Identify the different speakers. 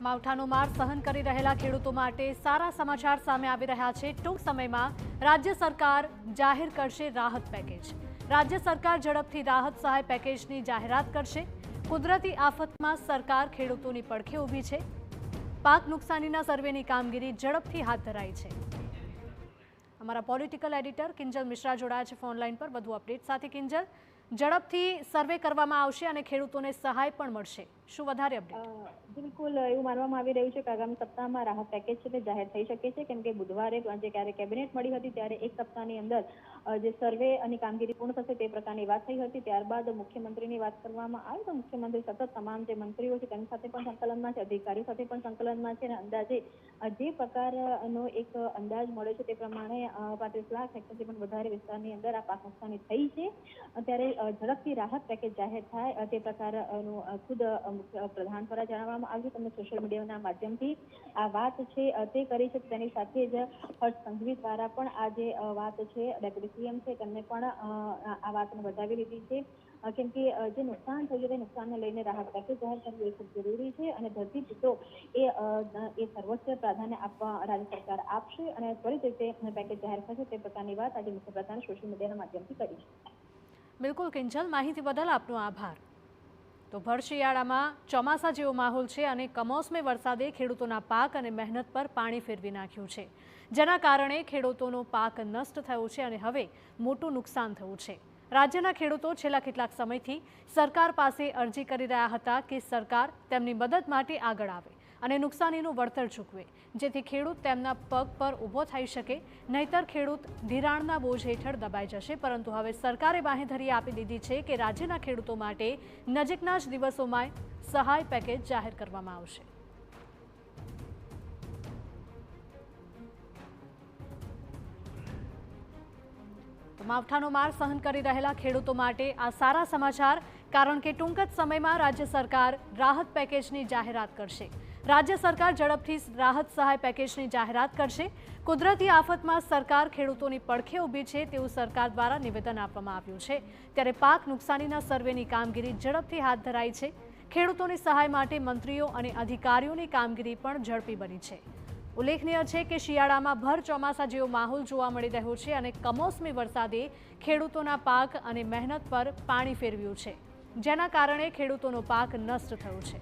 Speaker 1: માવઠાનો માર સહન કરી રહેલા ખેડૂતો માટે સારા સમાચાર સામે આવી રહ્યા છે। ટૂંક સમયમાં રાજ્ય સરકાર જાહેર કરશે રાહત પેકેજ। રાજ્ય સરકાર ઝડપથી રાહત સહાય પેકેજની જાહેરાત કરશે। કુદરતી આફતમાં સરકાર ખેડૂતોની પડખે ઊભી છે। પાક નુકસાનીના સર્વેની કામગીરી ઝડપથી હાથ ધરાઈ છે। અમારા પોલિટિકલ એડિટર કિંજલ મિશ્રા જોડાયા છે ફોન લાઈન પર વધુ અપડેટ સાથે। કિંજલ, ઝડપથી સર્વે કરવામાં આવશે અને ખેડૂતોને સહાય પણ મળશે, શું વધારે અપડેટ?
Speaker 2: બિલકુલ એવું માનવામાં આવી રહ્યું છે કે આગામી સપ્તાહમાં રાહત પેકેજ છે તે જાહેર થઈ શકે છે, કેમ કે બુધવારે જ્યારે કેબિનેટ મળી હતી ત્યારે એક સપ્તાહની અંદર જે સર્વે અને કામગીરી પૂર્ણ થશે તે પ્રકારની વાત થઈ હતી। ત્યારબાદ મુખ્યમંત્રીની વાત કરવામાં આવે તો મુખ્યમંત્રી સતત તમામ જે મંત્રીઓ છે તેની સાથે પણ સંકલનમાં છે, અધિકારીઓ સાથે પણ સંકલનમાં છે અને અંદાજે જે પ્રકારનો એક અંદાજ મળ્યો છે તે પ્રમાણે 35 લાખ હેક્ટરથી પણ વધારે વિસ્તારની અંદર આ પાક નુકસાની થઈ છે। ત્યારે ઝડપથી રાહત પેકેજ જાહેર થાય તે પ્રકારનું ખુદ પ્રધાન દ્વારા જણાવવામાં આવ્યું। તમને સોશિયલ મીડિયાના માધ્યમથી આ વાત છે તે કરી છે। તેની સાથે જ હર્ષ સંઘવી દ્વારા પણ આ જે વાત છે ડેપ્યુટી સીએમ છે તેમને પણ આ વાતને વધાવી લીધી છે, કેમ કે જે નુકસાન થયું છે તે નુકસાનને લઈને રાહત પેકેજ જાહેર કરવું એ ખૂબ જરૂરી છે અને ધરતીપુત્રો એ સર્વોચ્ચ પ્રાધાન્ય આપવા રાજ્ય સરકાર આપશે અને ત્વરિત રીતે પેકેજ જાહેર થશે તે પ્રકારની વાત આજે મુખ્યપ્રધાને સોશિયલ મીડિયાના માધ્યમથી કરી છે।
Speaker 1: બિલકુલ કિંજલ, માહિતી બદલ આપનો આભાર। તો ભર શિયાળામાં ચોમાસા જેવો માહોલ છે અને કમોસમી વરસાદે ખેડૂતોના પાક અને મહેનત પર પાણી ફેરવી નાખ્યું છે, જેના કારણે ખેડૂતોનો પાક નષ્ટ થયો છે અને હવે મોટું નુકસાન થયું છે। રાજ્યના ખેડૂતો છેલ્લા કેટલાક સમયથી સરકાર પાસે અરજી કરી રહ્યા હતા કે સરકાર તેમની મદદ માટે આગળ આવે અને નુકસાનીનું વળતર ચૂકવે, જેથી ખેડૂત તેમના પગ પર ઊભો થઈ શકે, નહીતર ખેડૂત ધિરાણના બોજ હેઠળ દબાઈ જશે। પરંતુ હવે સરકારે બાંહેધરી આપી દીધી છે કે રાજ્યના ખેડૂતો માટે નજીકના જ દિવસોમાં સહાય પેકેજ જાહેર કરવામાં આવશે। માવઠાનો માર સહન કરી રહેલા ખેડૂતો માટે આ સારા સમાચાર, કારણ કે ટૂંક જ સમયમાં રાજ્ય સરકાર રાહત પેકેજની જાહેરાત કરશે। રાજ્ય સરકાર ઝડપથી રાહત સહાય પેકેજની જાહેરાત કરશે। કુદરતી આફતમાં સરકાર ખેડૂતોની પડખે ઊભી છે તેવું સરકાર દ્વારા નિવેદન આપવામાં આવ્યું છે। ત્યારે પાક નુકસાનીના સર્વેની કામગીરી ઝડપથી હાથ ધરાઈ છે। ખેડૂતોની સહાય માટે મંત્રીઓ અને અધિકારીઓની કામગીરી પણ ઝડપી બની છે। ઉલ્લેખનીય છે કે શિયાળામાં ભર ચોમાસા જેવો માહોલ જોવા મળી રહ્યો છે અને કમોસમી વરસાદે ખેડૂતોના પાક અને મહેનત પર પાણી ફેરવ્યું છે, જેના કારણે ખેડૂતોનો પાક નષ્ટ થયો છે।